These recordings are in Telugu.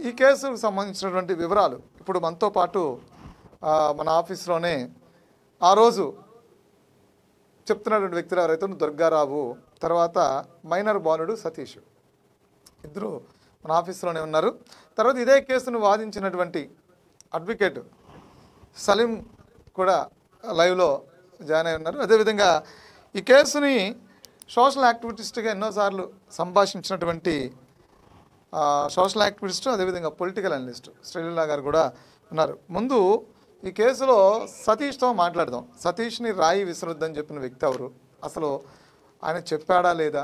ఈ కేసుకు సంబంధించినటువంటి వివరాలు ఇప్పుడు మనతో పాటు మన ఆఫీస్లోనే ఆ రోజు చెప్తున్నటువంటి వ్యక్తులు ఎవరైతే దుర్గారావు, తర్వాత మైనర్ బాలుడు సతీష్, ఇద్దరు మన ఆఫీస్లోనే ఉన్నారు. తర్వాత ఇదే కేసును వాదించినటువంటి అడ్వకేట్ సలీం కూడా లైవ్లో జాయిన్ అయి ఉన్నారు. అదేవిధంగా ఈ కేసుని సోషల్ యాక్టివిస్ట్గా ఎన్నోసార్లు సంభాషించినటువంటి సోషల్ యాక్టివిస్ట్, అదేవిధంగా పొలిటికల్ అనలిస్ట్ శ్రీలీలా గారు కూడా ఉన్నారు. ముందు ఈ కేసులో సతీష్తో మాట్లాడదాం. సతీష్ని రాయి విసరొద్దని చెప్పిన వ్యక్తి ఎవరు, అసలు ఆయన చెప్పాడా లేదా,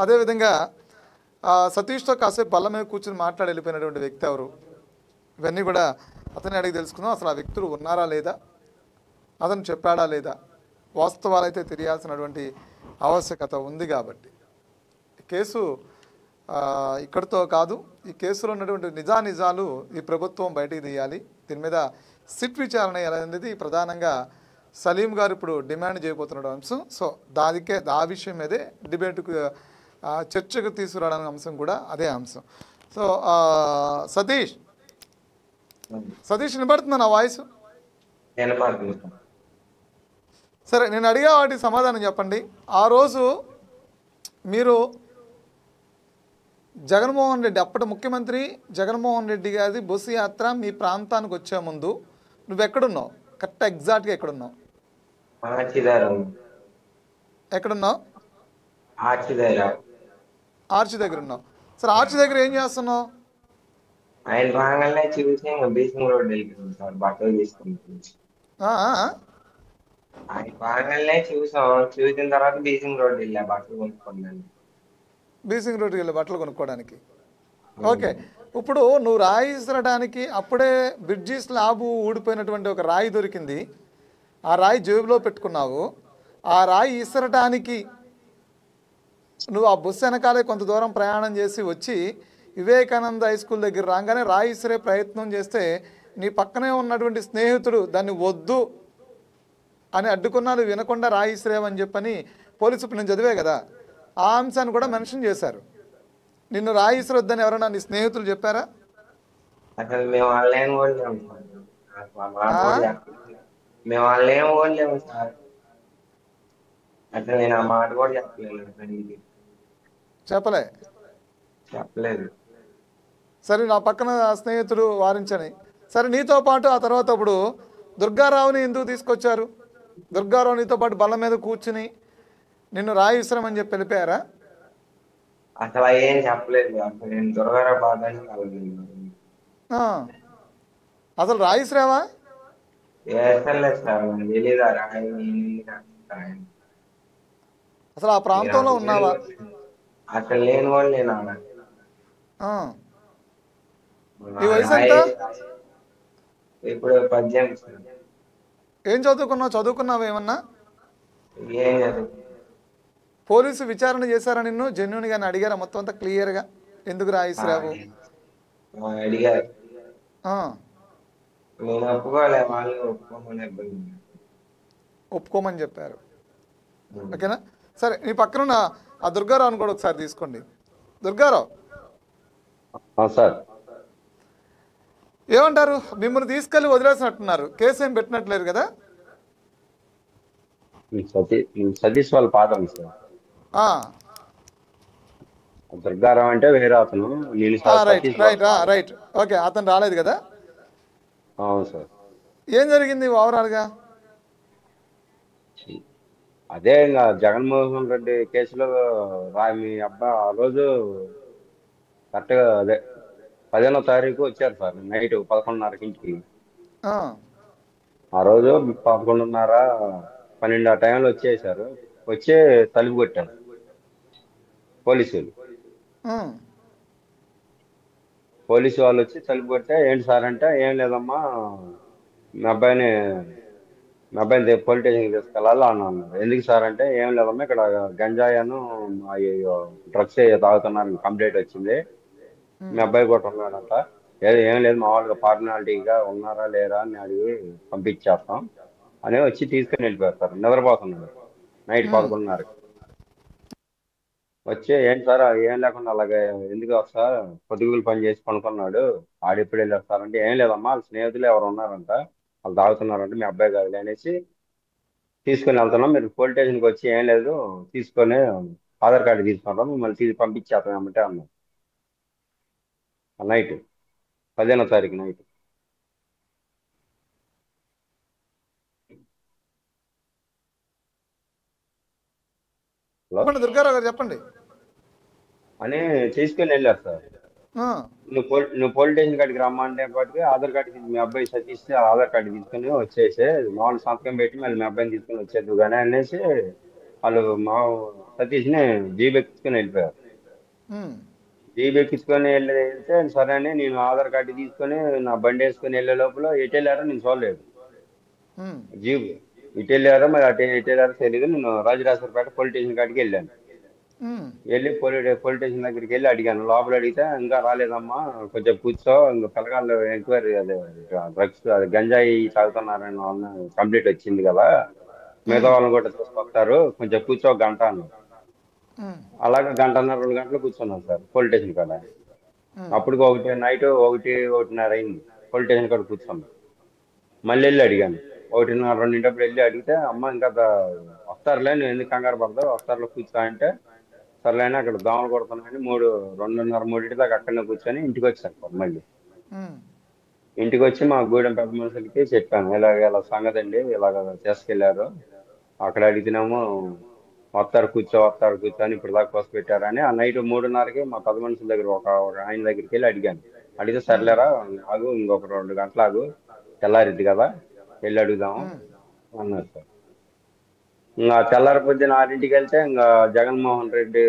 అదేవిధంగా సతీష్తో కాసేపు బల్ల మీద కూర్చొని మాట్లాడి వెళ్ళిపోయినటువంటి వ్యక్తి ఎవరు, ఇవన్నీ కూడా అతని అడిగి తెలుసుకుందాం. అసలు ఆ వ్యక్తులు ఉన్నారా లేదా, అతను చెప్పాడా లేదా, వాస్తవాలు అయితే తెలియాల్సినటువంటి ఆవశ్యకత ఉంది. కాబట్టి కేసు ఇక్కడితో కాదు, ఈ కేసులో ఉన్నటువంటి నిజాలు ఈ ప్రభుత్వం బయటికి తీయాలి. దీని మీద సిట్ విచారణ అనేది ప్రధానంగా సలీం గారు ఇప్పుడు డిమాండ్ చేయబోతున్న అంశం. సో ఆ విషయం మీదే డిబేట్కు చర్చకు తీసుకురావడానికి అంశం కూడా అదే అంశం. సో సతీష్ వినపడుతుందా నా వాయిస్? సరే, నేను అడిగా వాటికి సమాధానం చెప్పండి. ఆ రోజు మీరు జగన్మోహన్ రెడ్డి, అప్పటి ముఖ్యమంత్రి జగన్మోహన్ రెడ్డి గారి బస్సు యాత్ర మీ ప్రాంతానికి వచ్చే ముందు నువ్వు ఎక్కడున్నావు? కరెక్ట్ ఎగ్జాక్ట్గా ఎక్కడున్నావు? ఎక్కడున్నావు? ఆర్చ్ దగ్గర ఉన్నావు. సరే, ఆర్చ్ దగ్గర ఏం చేస్తున్నావు? ఆయన రాగానే చూసి బీచింగ్ రోడ్ వెళ్ళిపోయింది సార్, బట్టలు తీసుకుంటుంది. ఆయన రాగానే చూసిన తర్వాత బీచింగ్ రోడ్ వెళ్ళా బట్టలు కొనుక్కోండి. బీచింగ్ రోడ్కి వెళ్ళి బట్టలు కొనుక్కోవడానికి. ఓకే, ఇప్పుడు నువ్వు రాయి ఇసరడానికి అప్పుడే బ్రిడ్జి స్లాబు ఊడిపోయినటువంటి ఒక రాయి దొరికింది. ఆ రాయి జేబులో పెట్టుకున్నావు. ఆ రాయి ఇసరటానికి నువ్వు ఆ బస్సు వెనకాలే కొంత దూరం ప్రయాణం చేసి వచ్చి వివేకానంద హై స్కూల్ దగ్గర రాగానే రాయి ఇసిరే ప్రయత్నం చేస్తే నీ పక్కనే ఉన్నటువంటి స్నేహితుడు దాన్ని వద్దు అని అడ్డుకున్నాను, వినకుండా రాయి ఇసిరేవని చెప్పని పోలీసు నేను చదివే కదా, ఆ అంశాన్ని కూడా మెన్షన్ చేశారు. నిన్ను రాయి ఇసిరొద్దని ఎవరైనా నీ స్నేహితులు చెప్పారా? అసలు మేము వాళ్ళేం ఓడలేము సార్, అసలు నేను ఆ మాట కూడా చెప్పలేదు. సరే, నా పక్కన స్నేహితుడు వారించని. సరే, నీతో పాటు ఆ తర్వాత ఇప్పుడు దుర్గారావుని ఎందుకు తీసుకొచ్చారు? దుర్గారావు నీతో పాటు బల్ల మీద కూర్చుని నిన్ను రాయి విసరమని చెప్పి వెళ్ళిపోయారా? అసలు ఏం చెప్పలేదు. అసలు నేను దుర్గారావు బాధని అసలు రాయి విసిరావా? అసలు ఆ ప్రాంతంలో ఉన్నావా? అసలు లేని వాళ్ళు నేను ఈ వయసు ఎంత? ఇప్పుడు 18. ఏం చదువుకున్నావు ఏమన్నా? ఏం చదువు? పోలీసు విచారణ చేశారా నిన్ను? జెన్యున్ గాని అడిగారా మొత్తం అంతా క్లియర్గా ఎందుకు రాయిసిరావు? అడిగారు. నేను ఒప్పుకోలే, వాళ్ళు ఒప్పుకోమని చెప్పారు. ఓకేనా? సరే, నీ పక్కన ఆ దుర్గారావుని కూడా ఒకసారి తీసుకోండి. దుర్గారావు సార్, ఏమంటారు? మిమ్మల్ని తీసుకెళ్ళి వదిలేసినట్టున్నారు, కేసు ఏం పెట్టినట్లేరు కదా? సతీష్ వాళ్ళ పాదం సార్. దుర్గారావు అంటే వేరే అతను. రైట్. ఓకే, అతను రాలేదు కదా? అవును సార్. ఏం జరిగింది ఓవరాల్గా? అదే ఇంకా జగన్మోహన్ రెడ్డి కేసులో మీ అబ్బా ఆ రోజు కరెక్ట్గా అదే 15వ తారీఖు వచ్చారు సార్, నైట్ 11:30కి ఇంటికి. ఆ రోజు 11:30, 12 ఆ టైంలో వచ్చేసారు. వచ్చే తలుపు కొట్టారు పోలీసు వాళ్ళు వచ్చి తలుపు కొట్టే, ఏంటి సార్ అంటే, ఏం లేదమ్మా మీ అబ్బాయిని పోలీస్ స్టేషన్కి తీసుకెళ్ళాలి అన్నారు. ఎందుకు సార్ అంటే, ఏం లేదమ్మా ఇక్కడ గంజాయను డ్రగ్స్ తాగుతున్నారు, కంప్లైంట్ వచ్చింది, మీ అబ్బాయి కూడా ఉన్నాడంట. ఏం లేదు మామూలుగా ఫార్మాలిటీగా ఉన్నారా లేరా అని అడిగి పంపించేస్తాం అని వచ్చి తీసుకుని వెళ్ళిపోతారు. నిద్రపోతున్నాడు నైట్ 11:30. వచ్చి ఏంటి సార్ ఏం లేకుండా అలాగే ఎందుకు సార్ పొద్దుగులు పని చేసి పనుకున్నాడు ఆడెప్పుడు వెళ్ళారు సార్ అంటే ఏం లేదమ్మా వాళ్ళ స్నేహితులు ఎవరు ఉన్నారంట వాళ్ళు తాగుతున్నారంట మీ అబ్బాయి కాదులే అనేసి తీసుకొని వెళ్తున్నాం మీరు పోలీస్ స్టేషన్కి వచ్చి ఏం లేదు తీసుకొని ఆధార్ కార్డు తీసుకుంటాం మిమ్మల్ని తీసి పంపించేస్తాం ఏమంటే అన్నాం నైట్ 15వ తారీఖు నైట్. హలో చెప్పండి దుర్గారావు గారు చెప్పండి. అని తీసుకొని వెళ్ళారు సార్. ఆ, నువ్వు పోలీస్ స్టేషన్ కాడికి రమ్మంటే పాటుగా ఆధార్ కార్డు మీ అబ్బాయి సతీష్ ఆధార్ కార్డు తీసుకొని వచ్చేసి మామూలు సంతకం పెట్టి మళ్ళీ మీ అబ్బాయిని తీసుకొని వచ్చేది కానీ అనేసి వాళ్ళు మా సతీష్ని జీబు ఎక్కించుకొని వెళ్ళిపోయారు. ఉమ్, జీబు ఎక్కించుకొని వెళ్తే సరే అని నేను ఆధార్ కార్డు తీసుకొని నా బండి వేసుకొని వెళ్ళే లోపల ఎటు వెళ్ళారో నేను చూడలేదు. ఉమ్, జీబు ఇటు వెళ్ళారో మరి అటు ఎటు వెళ్ళారో తెలియదు. నేను రాజరాజపేట పోలీస్ స్టేషన్ కాడికి వెళ్ళాను. ఉమ్, వెళ్ళి పోలీస్ స్టేషన్ దగ్గరికి వెళ్ళి అడిగాను. లోపల అడిగితే ఇంకా రాలేదమ్మా కొంచెం కూర్చో ఇంకా పిల్లగాళ్ళు ఎంక్వైరీ అదే డ్రగ్స్ అది గంజాయి తాగుతున్నారని కంప్లీట్ వచ్చింది కదా మిగతా వాళ్ళని కూడా తీసుకొస్తారు కొంచెం కూర్చో గంట అన్నారు. ఉమ్, అలాగే గంటన్నర 2 గంటలు కూర్చున్నాను సార్ పోలీస్ స్టేషన్ కాడ. ఉమ్, అప్పుడు నైట్ 1:30 అయింది పోలీస్ స్టేషన్ కాడ కూర్చున్నాను. మళ్ళీ వెళ్ళి అడిగాను 1:30 2 వెళ్ళి అడిగితే అమ్మ ఇంకా వస్తారులే నువ్వు ఎందుకు కంగారు పడతావు వస్తారులో కూర్చో అంటే సర్లేనా అక్కడ దోమలు కొడుతున్నాయని 2:30 3 దాకా అక్కడనే కూర్చొని ఇంటికి వచ్చాను సార్. మళ్ళీ ఉమ్, ఇంటికి వచ్చి మా గూడెం పెద్ద మనుషులకి చెప్పాను ఇలా సంగతి అండి ఇలాగ తీసుకెళ్లారు అక్కడ అడిగితేనేమో వస్తారు కూర్చో అని ఇప్పుడు దాకా కోసి పెట్టారని ఆ నైట్ 3:30కి మా పెద్ద మనుషుల దగ్గర ఒక ఆయన దగ్గరికి వెళ్ళి అడిగాను. అడిగితే సర్లేరా ఆగు ఇంకొక 2 గంటలు ఆగు తెల్లారిద్ది కదా వెళ్ళి అడుగుదాము అన్నారు సార్. ఇంకా తెల్లారి పొద్దున 6ంటికి వెళ్తే ఇంకా జగన్మోహన్ రెడ్డి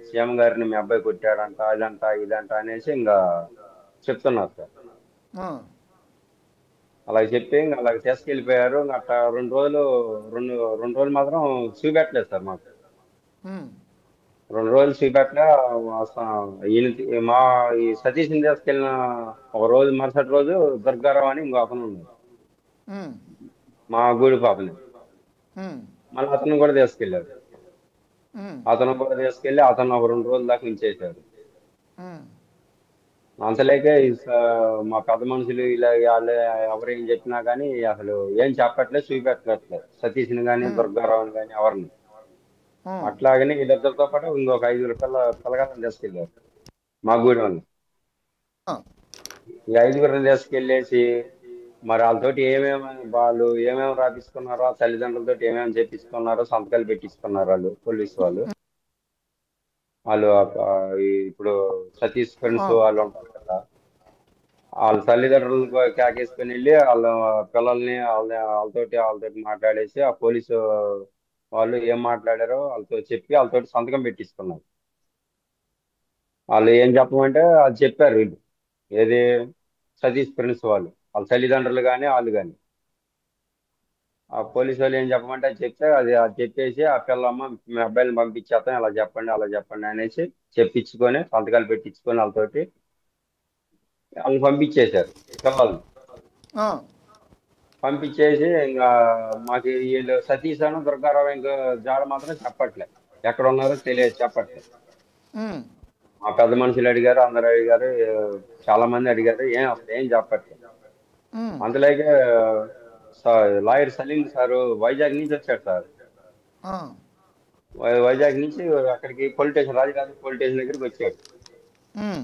సీఎం గారిని మీ అబ్బాయి కొట్టాడంట అదంట ఇదంట అనేసి ఇంకా చెప్తున్నారు సార్. ఆ, అలాగే చెప్పి ఇంకా అలాగే తీసుకెళ్ళిపోయారు. ఇంకా అట్లా 2 రోజులు మాత్రం చూపెట్టలేదు సార్ మాకు. ఉమ్, 2 రోజులు చూపెట్టలే. మా ఈ సతీష్ని తీసుకెళ్ళిన ఒక రోజు మరుసటి రోజు దుర్గారావు అని ఇంకో అతను ఉన్నాడు ఉమ్, మా గూడి పాపని ఉమ్, మళ్ళీ అతను కూడా తీసుకెళ్ళారు. ఉమ్, అతను కూడా తీసుకెళ్ళి అతను ఒక 2 రోజుల దాకా ఉంచేశారు. ఉమ్, అంతలేకే మా పెద్ద మనుషులు ఇలా వాళ్ళు ఎవరు ఏం చెప్పినా కానీ అసలు ఏం చెప్పట్లేదు చూపెట్టట్లేదు సతీష్ని కానీ దుర్గారావుని కానీ ఎవరిని. ఉమ్, అట్లాగని వీళ్ళిద్దరితో పాటు ఇంకొక 5 పిల్లగాళ్ళని తీసుకెళ్ళారు మా గూడి వాళ్ళు. ఆ, ఈ 5 తీసుకెళ్ళేసి మరి వాళ్ళతోటి వాళ్ళు ఏమేమి రాపించుకున్నారో తల్లిదండ్రులతో ఏమేమి చేపించుకున్నారో సంతకాలు పెట్టించుకున్నారు వాళ్ళు పోలీసు వాళ్ళు. వాళ్ళు ఇప్పుడు సతీష్ ఫ్రెండ్స్ ఆ, వాళ్ళు ఉంటారు కదా వాళ్ళ తల్లిదండ్రులు కేకేసుకొని వెళ్ళి వాళ్ళ పిల్లల్ని వాళ్ళతోటి మాట్లాడేసి ఆ పోలీసు వాళ్ళు ఏం మాట్లాడారో వాళ్ళతో చెప్పి వాళ్ళతోటి సంతకం పెట్టించుకున్నారు. వాళ్ళు ఏం చెప్పమంటే అది చెప్పారు వీళ్ళు ఏది సతీష్ ఫ్రెండ్స్ వాళ్ళ తల్లిదండ్రులు కానీ వాళ్ళు కానీ ఆ పోలీసు వాళ్ళు ఏం చెప్పమంటే అది చెప్పేసి ఆ పిల్లమ్మ మీ అబ్బాయిని పంపించేస్తాం ఇలా చెప్పండి అలా చెప్పండి అనేసి చెప్పించుకొని సంతకాలు పెట్టించుకొని వాళ్ళతోటి వాళ్ళు పంపించేశారు పిల్లల్ని. ఆ, పంపించేసి ఇంకా మాకు వీళ్ళు సతీష్ అను దుర్గారావు ఇంకా జాడ మాత్రం చెప్పట్లే ఎక్కడ ఉన్నారో తెలియదు చెప్పట్లేదు. ఉమ్, మా పెద్ద మనుషులు అడిగారు అందరు అడిగారు చాలా మంది అడిగారు అసలు ఏం చెప్పట్లేదు. ఉమ్, అందులోకే లాయర్ సలీం సారు వైజాగ్ నుంచి వచ్చాడు సార్. ఆ, వైజాగ్ నుంచి అక్కడికి రాజరాజ పోలీస్ స్టేషన్ దగ్గరికి వచ్చాడు. ఉమ్,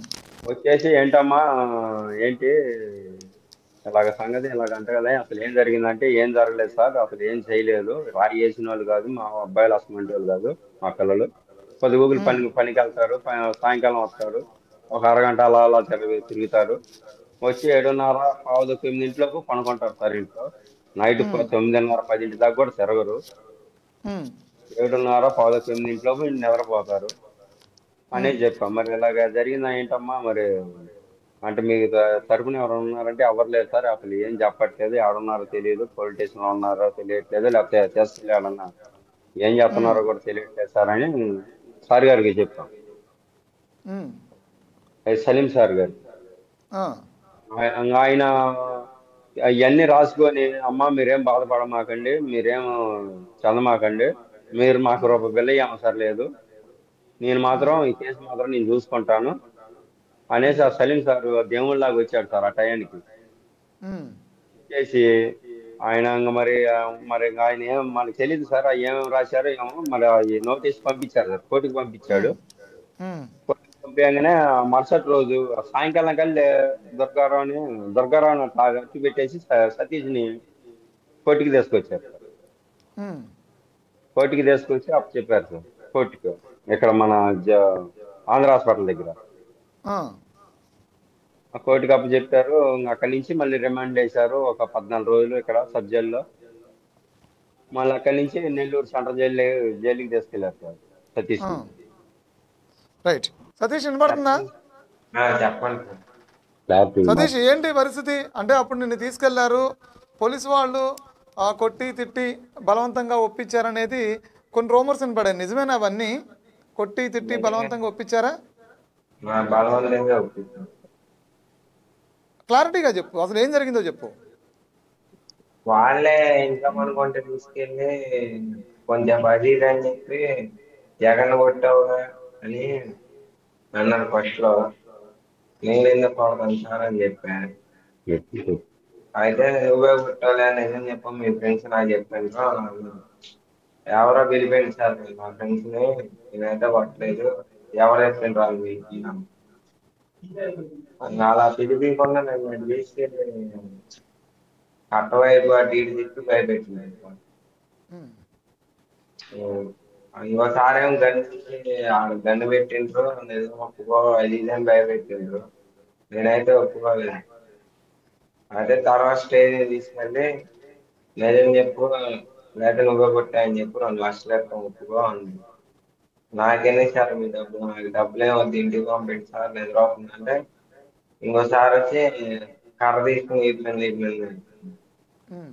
వచ్చేసి ఏంటమ్మా ఏంటి ఇలాగ సంగతి ఇలాగంట కదా అసలు ఏం జరిగిందంటే ఏం జరగలేదు సార్ అసలు ఏం చేయలేదు రాయి వేసిన వాళ్ళు కాదు మా అబ్బాయిలు అసలు వాళ్ళు కాదు మా పిల్లలు పొద్దుగూకులు పనికి వెళ్తారు సాయంకాలం వస్తారు ఒక అరగంట అలా తిరుగుతారు వచ్చి 7:30 8:00 పనుకుంటారు సార్ ఇంట్లో. నైట్ 9:30 10 దాకా కూడా తిరగరు. ఉమ్, 7:30 8:00 నిద్రపోతారు అనేది చెప్పాం. మరి ఇలాగ జరిగిందా ఏంటమ్మా మరి అంటే మీకు తరపున ఎవరు ఉన్నారంటే ఎవరు లేదు సార్ అసలు ఏం చెప్పట్లేదు ఎవరున్నారో తెలియదు పోలీస్ స్టేషన్ లో ఉన్నారో తెలియట్లేదు లేకపోతే తీసుకెళ్ళాలన్నా ఏం చేస్తున్నారో కూడా తెలియట్లేదు సార్ అని సార్ గారికి చెప్పాం. ఉమ్, సలీం సార్ గారు ఆ, ఆయన అవన్నీ రాసుకొని అమ్మ మీరేం బాధపడమాకండి మీరేం చదమాకండి మీరు మాకు రూపాయి బిల్ల అవసరం లేదు నేను మాత్రం ఈ కేసు మాత్రం నేను చూసుకుంటాను అనేసి ఆ సలీం సార్ దేవుళ్ళలాగా వచ్చాడు సార్ ఆ టయానికి ఉమ్, చేసి ఆయన ఇంక మరి ఇంక ఆయన ఏం మనకు తెలియదు సార్ ఏమేమి రాశారో ఏమో మరి ఈ నోటీస్ పంపించారు సార్ కోర్టుకి పంపించాడు. ఉమ్, ఉమ్, కోర్టుకి పంపించగానే మరుసటి రోజు సాయంకాలం కల్లా దుర్గారావుని అట్లా అట్టి పెట్టేసి సతీష్ని కోర్టుకి తీసుకొచ్చారు సార్. ఉమ్, కోర్టుకి తీసుకొచ్చి అప్పు చెప్పారు సార్ కోర్టుకు ఇక్కడ మన ఆంధ్ర హాస్పిటల్ దగ్గర ఆ, ఆ కోర్టుకి అప్పు చెప్పారు. ఇంక అక్కడి నుంచి మళ్ళీ రిమాండ్ వేశారు ఒక 14 రోజులు ఇక్కడ సబ్ జైల్లో. మళ్ళీ అక్కడి నుంచి నెల్లూరు సెంట్రల్ జైలుకి తీసుకెళ్లారు సార్ ఆ. సతీష్ని. రైట్. సతీష్ వినపడుతుందా? చెప్పండి సార్. లేకపోతే సతీష్ ఏంటి పరిస్థితి? అంటే అప్పుడు నిన్ను తీసుకెళ్లారు, పోలీసు వాళ్ళు కొట్టి తిట్టి బలవంతంగా ఒప్పించారనేది కొన్ని రూమర్స్ వినపడాయి, నిజమేనా అవన్నీ? కొట్టి తిట్టి బలవంతంగా ఒప్పించారా? బలవంతంగా ఒప్పించారు. క్లారిటీగా చెప్పు, అసలు ఏం జరిగిందో చెప్పు. వాళ్ళే ఇంకా అనుకుంటే తీసుకెళ్ళి కొంచెం అది ఇది అని చెప్పి జగన్ కొట్టావుగా అని అన్నారు ఫస్ట్ లో. నేను ఎందుకు కొడతాను సార్ అని చెప్పాను. అయితే నువ్వే కొట్టాలి నిజం చెప్ప మీ ఫ్రెండ్స్ నాకు చెప్పాను అన్నారు. ఎవరో పిలిపోయింది సార్ మా ఫ్రెండ్స్ ని, నేనైతే కొట్టలేదు, ఎవరు చెప్పిండ్రు వాళ్ళు మీకు అలా పిలిపించకుండా నేను తీసుకెళ్ళి అటువైపు అటు ఇటు తిప్పి భయపెట్టింది. ఉమ్, ఇంకోసారి ఏమో గన్ను పెట్టిండ్రు, నిజం ఒప్పుకో అది ఇది అని భయపెట్టిండ్రు. నేనైతే ఒప్పుకోలేదు. అయితే తర్వాత స్టేజ్ తీసుకెళ్ళి నిజం చెప్పు లేదా నువ్వే కొట్టాయని చెప్పు 2 లక్షలు ఎక్కడ ఒప్పుకో అంది. నాకెందుకు సార్ మీ డబ్బులు, నాకు డబ్బులే వద్దు ఇంటికి పంపించి సార్ నిద్రపోతుందంటే ఇంకోసారి వచ్చి కర్ర తీసుకుని ఇట్లా ఉమ్,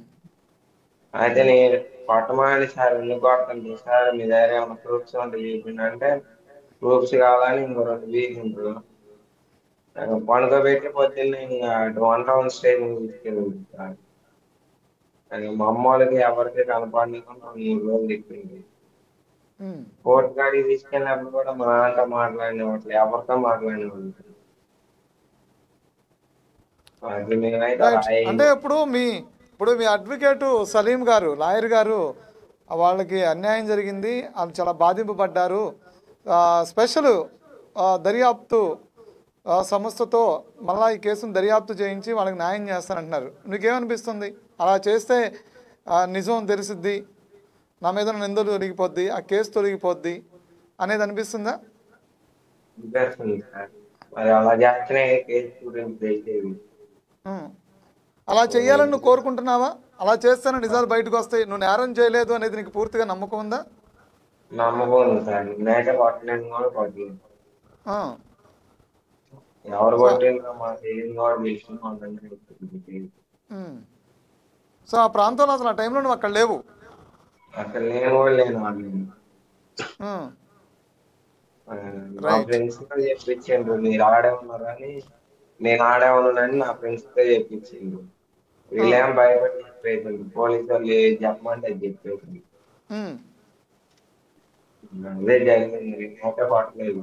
అయితే నేను కొట్టమాని సార్ ఎందుకు కొడతాను సార్ మీ దగ్గర ఏమైనా ప్రూఫ్స్ ఉంటే చూపిండి అంటే ప్రూఫ్స్ కావాలని ఇంకో 2 వీకుంటారు. పనుకోబెట్టి పొద్దున్నే ఇంకా 1 టౌన్ స్టేషన్ తీసుకెళ్ళింది సార్. మా అమ్మ వాళ్ళకి ఎవరికి కనపడకుండా 3 రోజులు తిప్పింది. ఉమ్. కోర్టు కాడికి తీసుకెళ్ళినప్పుడు కూడా మా నాన్నతో మాట్లాడినట్లు ఎవరితో మాట్లాడినవాళ్ళు. అది మేమైతే రైట్. అంటే ఇప్పుడు మీ అడ్వకేటు సలీం గారు, లాయర్ గారు, వాళ్ళకి అన్యాయం జరిగింది, వాళ్ళు చాలా బాధింపబడ్డారు, స్పెషల్ దర్యాప్తు సంస్థతో మళ్ళీ ఈ కేసును దర్యాప్తు చేయించి వాళ్ళకి న్యాయం చేస్తానంటున్నారు. నీకేమనిపిస్తుంది? అలా చేస్తే నిజం తెలిసిద్ది, నా మీద నిందలు తొలగిపోద్ది, ఆ కేసు తొలగిపోద్ది అనేది అనిపిస్తుందా? అనిపిస్తుంది సార్. మరి అలా చేస్తేనే కేసు గురించి తెలిసేది. ఉమ్. అలా చేయాలని నువ్వు కోరుకుంటున్నావా? అలా చేస్తేనే నిజాలు బయటకు వస్తాయి, నువ్వు నేరం చేయలేదు అనేది నీకు పూర్తిగా నమ్మకం ఉందా? నమ్మకం ఉంది సార్. నేనైతే కొట్టలేను కూడా కొట్టలేదు. ఆ. ఎవరు సో కొట్టిండ్రో మాకు తెలియదు కూడా తెలిసింది. ఉమ్. సో ఆ ప్రాంతంలో అసలు ఆ టైంలో నువ్వు అక్కడ లేవు. అసలు నేను కూడా లేను వాళ్ళు. ఉమ్. మా రైట్. ఫ్రెండ్స్ తో చెప్పించిండ్రు మీరు ఆడే ఉన్నారు అని. నేను ఆడే ఉన్నానని నా ఫ్రెండ్స్ తో చెప్పించిండ్రు. వీళ్ళేం భయపడి చెప్పేసిండ్రు, పోలీసు వాళ్ళు ఏది చెప్పమంటే అది చెప్పేసింది. ఉమ్. అదే జరిగింది. నేనైతే కొట్టలేదు.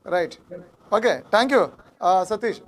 Right. Okay, thank you Satish.